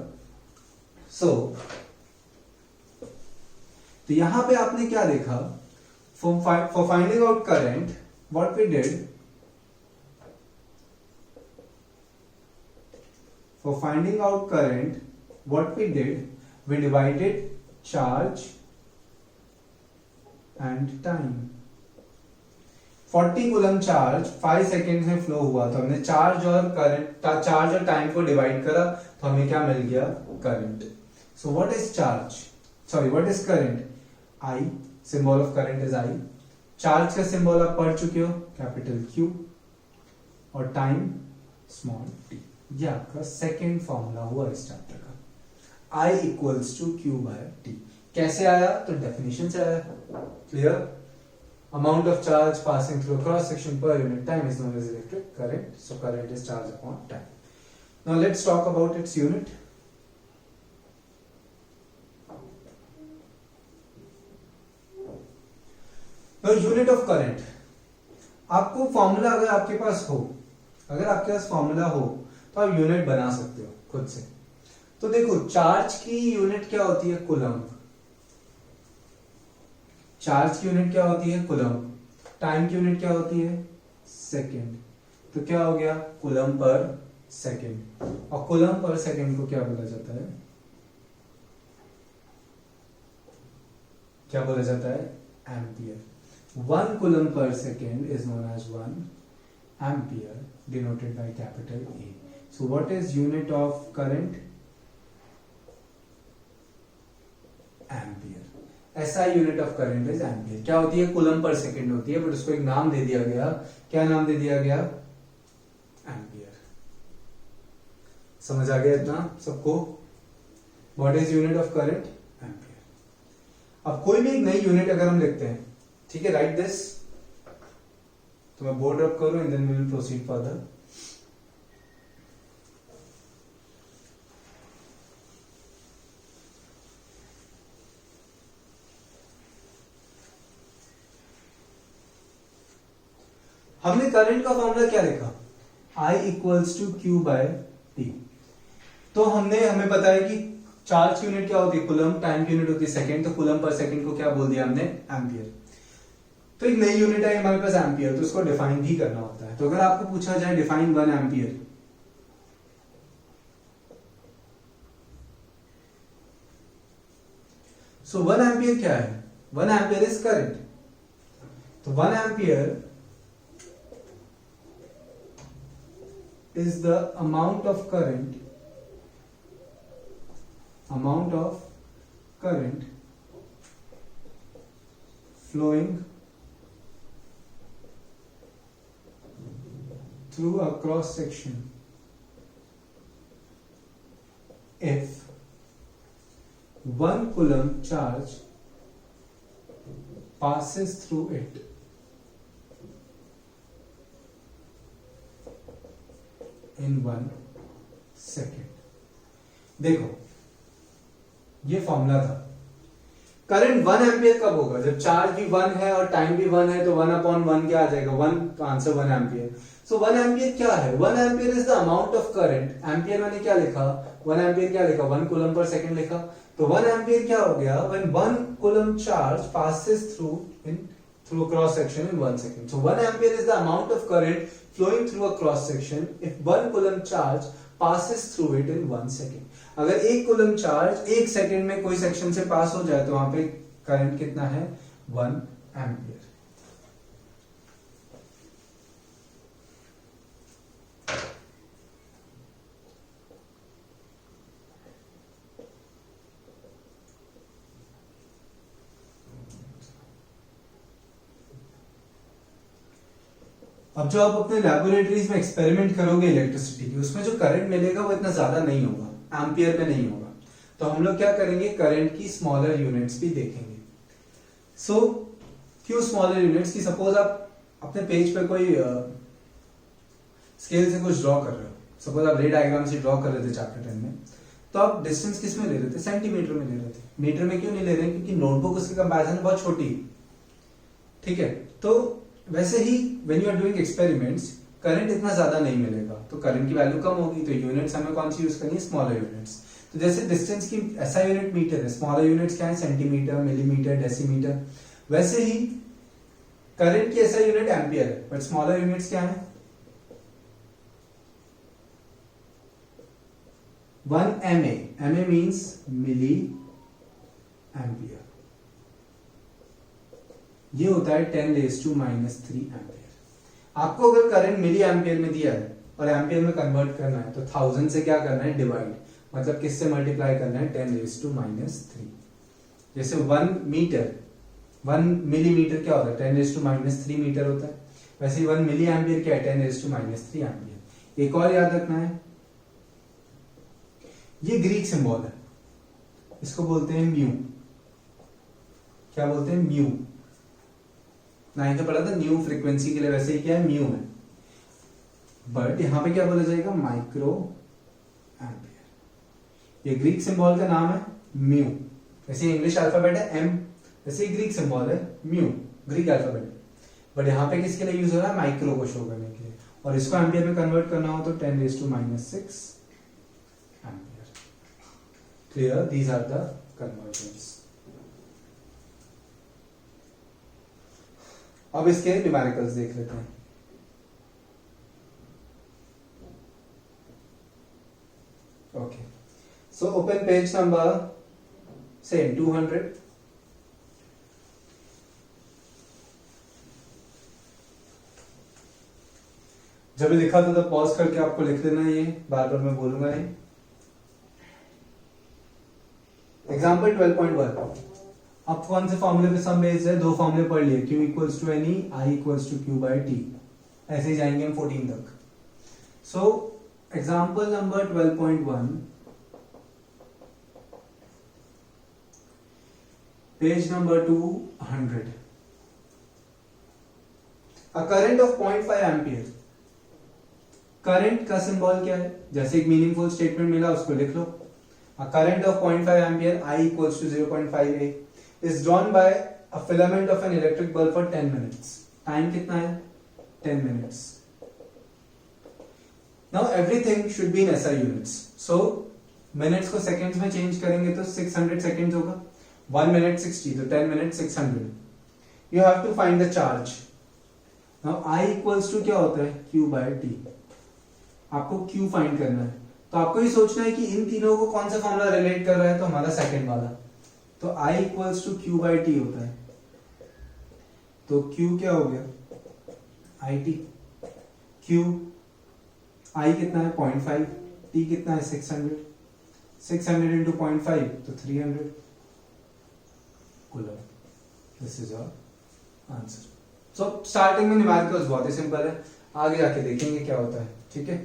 तो यहां पे आपने क्या देखा? For finding out current, what we did, we divided charge and time. 40 coulomb charge 5 second में फ्लो हुआ तो हमने चार्ज और टाइम को डिवाइड करा तो हमें क्या मिल गया? Current. So what is current? I, symbol of current is I। Charge का सिंबल आप पढ़ चुके हो, कैपिटल Q, और टाइम स्मॉल t। ये आपका सेकेंड फॉर्मूला हुआ इस चैप्टर का। I equals to Q/T। कैसे आया? तो डेफिनेशन से आया। Clear? Amount of charge passing through cross section per unit time is known as electric current. So current is charge upon time. Now let's talk about its unit. Unit of current, आपको formula अगर आपके पास formula हो तो आप unit बना सकते हो खुद से। तो देखो चार्ज की यूनिट क्या होती है? कूलम। चार्ज की यूनिट क्या होती है? कूलम। टाइम की यूनिट क्या होती है? सेकेंड। तो क्या हो गया? Coulomb per second. और कूलम पर सेकेंड को क्या बोला जाता है? Ampere. 1 coulomb per second is known as 1 ampere, denoted by capital A. So what is unit of current? Ampere. SI unit of current is ampere. क्या होती है? coulomb per second होती है, बट उसको एक नाम दे दिया गया। क्या नाम दे दिया गया? एम्पियर। समझ आ गया इतना सबको? What is unit of current? Ampere. अब कोई भी एक नई यूनिट अगर हम लिखते हैं, ठीक है, राइट दिस। तो मैं बोर्ड रब करूं and then we will proceed further. हमने करंट का फॉर्मूला क्या लिखा? I equals to Q/T। तो हमें पता है कि चार्ज की यूनिट क्या होती है कूलम, टाइम की यूनिट होती है सेकंड, तो कूलम पर सेकंड को क्या बोल दिया हमने एम्पियर। तो एक नई यूनिट है हमारे पास एम्पियर, तो उसको डिफाइन भी करना होता है। तो अगर आपको पूछा जाए डिफाइन 1 एम्पियर, सो 1 एम्पियर क्या है, 1 एम्पियर इज करंट। तो 1 ampere is the amount of current flowing through a cross section if 1 coulomb charge passes through it in 1 second। देखो ये फॉर्मूला था। करंट 1 एम्पियर कब होगा, जब चार्ज भी 1 है और टाइम भी 1 है, तो 1/1 क्या आ जाएगा 1, तो आंसर 1 एम्पियर। सो 1 एम्पियर क्या है, 1 ampere is the amount of current, ampere मैंने क्या लिखा 1 एम्पियर क्या लिखा 1 कूलम पर सेकंड लिखा, तो 1 एम्पियर क्या हो गया when 1 coulomb charge passes through a cross section in 1 second। So 1 ampere is the amount of current flowing through a cross section if 1 coulomb charge passes through it in 1 second। अगर 1 coulomb charge 1 second में कोई section से पास हो जाए तो वहां पे current कितना है 1 एम्पियर। अब जो आप अपने लैबोरेटरीज में एक्सपेरिमेंट करोगे इलेक्ट्रिसिटी की, उसमें जो करंट मिलेगा वो इतना ज्यादा नहीं होगा, एम्पियर में नहीं होगा। तो हम लोग क्या करेंगे, करंट की स्मॉलर यूनिट्स भी देखेंगे। सो क्यों स्मॉलर यूनिट्स की, सपोज आप अपने पेज पे कोई स्केल से कुछ ड्रॉ कर रहे हो, सपोज आप रे डायग्राम से ड्रॉ कर रहे थे चैप्टर 10 में, तो आप डिस्टेंस किस में ले रहे थे, सेंटीमीटर में ले रहे थे। मीटर में क्यों नहीं ले रहे, क्योंकि नोटबुक उसके कंपैरिजन में बहुत छोटी है, ठीक है। तो वैसे ही when you are doing experiments current इतना ज्यादा नहीं मिलेगा, तो करंट की वैल्यू कम होगी, तो यूनिट्स हमें कौन सी यूज करनी है, स्मॉलर यूनिट्स। तो जैसे डिस्टेंस की ऐसा यूनिट मीटर है, स्मॉलर यूनिट्स क्या है, सेंटीमीटर, मिलीमीटर, डेसीमीटर। वैसे ही करंट की ऐसा यूनिट एम्पियर है, बट स्मॉलर यूनिट्स क्या है 1 MA, MA means milli ampere, ये होता है 10⁻³ एम्पियर। आपको अगर करंट मिली एम्पियर में दिया है और एम्पियर में कन्वर्ट करना है, तो 1000 से क्या करना है डिवाइड, मतलब किससे मल्टीप्लाई करना है 10⁻³ जैसे 1 मिलीमीटर क्या होता है 10⁻³ मीटर होता है, वैसे ही 1 मिली एम्पियर क्या है 10⁻³ एम्पियर। एक और याद रखना है, ये ग्रीक सिंबल है, इसको बोलते हैं म्यू। क्या बोलते हैं, म्यू। 9th में पढ़ा था न्यू फ्रीक्वेंसी के लिए, वैसे ही क्या है म्यू है, बट यहां पे क्या बोला जाएगा माइक्रो एम्पियर। ये ग्रीक सिंबल का नाम है म्यू, वैसे इंग्लिश अल्फाबेट है एम, वैसे ग्रीक सिंबल है म्यू, ग्रीक अल्फाबेट, बट यहां पे किसके लिए यूज हो रहा है, माइक्रो को शो करने के लिए, और इसको एम्पियर में कन्वर्ट करना हो तो 10⁻⁶ ampere. Clear, these are the conversions. अब इसके न्यूमेरिकल्स देख लेते हैं। Okay, so open page number same 200। जब भी लिखा था तो पॉज करके आपको लिख लेना, ये बार बार मैं बोलूंगा नहीं। एग्जाम्पल 12.1, अब कौन से फॉर्मूले पे सम बेस्ड है, 2 फॉर्मूले पढ़ लिए, Q = NE, I = Q/T, ऐसे ही जाएंगे हम 14 तक। So example number 12.1, page number 200। A current of 0.5 ampere, current का सिंबल क्या है, जैसे एक मीनिंगफुल स्टेटमेंट मिला उसको लिख लो। A current of 0.5 ampere, I = 0.5A is drawn by a filament of an electric bulb for 10 minutes। Time कितना है 10 minutes। Now everything should be in SI units, so minutes को सेकंड्स में change करेंगे तो 600 सेकंड्स होगा, 1 minute 60, तो 10 minute 600. You have to find the charge. Now I equals to क्या होता है, Q बाय T. आपको Q फाइंड करना है, तो आपको ये सोचना है कि इन तीनों को कौन सा फॉर्मूला रिलेट कर रहा है, तो हमारा सेकंड वाला. तो I equals to Q by T होता है. तो Q क्या हो गया, IT. Q I कितना है 0.5, T कितना है 600, 600 into 0.5 तो 300 coulomb. This is our answer. So starting में न्यूमेरिकल्स बहुत ही सिंपल है, आगे जाके देखेंगे क्या होता है. ठीक है.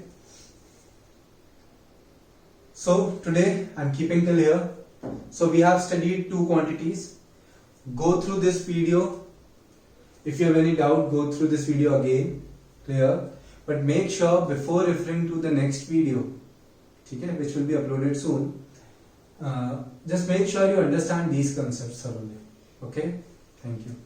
So today I'm keeping till here. So we have studied two quantities. Go through this video. If you have any doubt, go through this video again. Clear? But make sure before referring to the next video, okay, which will be uploaded soon, just make sure you understand these concepts thoroughly. Okay? Thank you.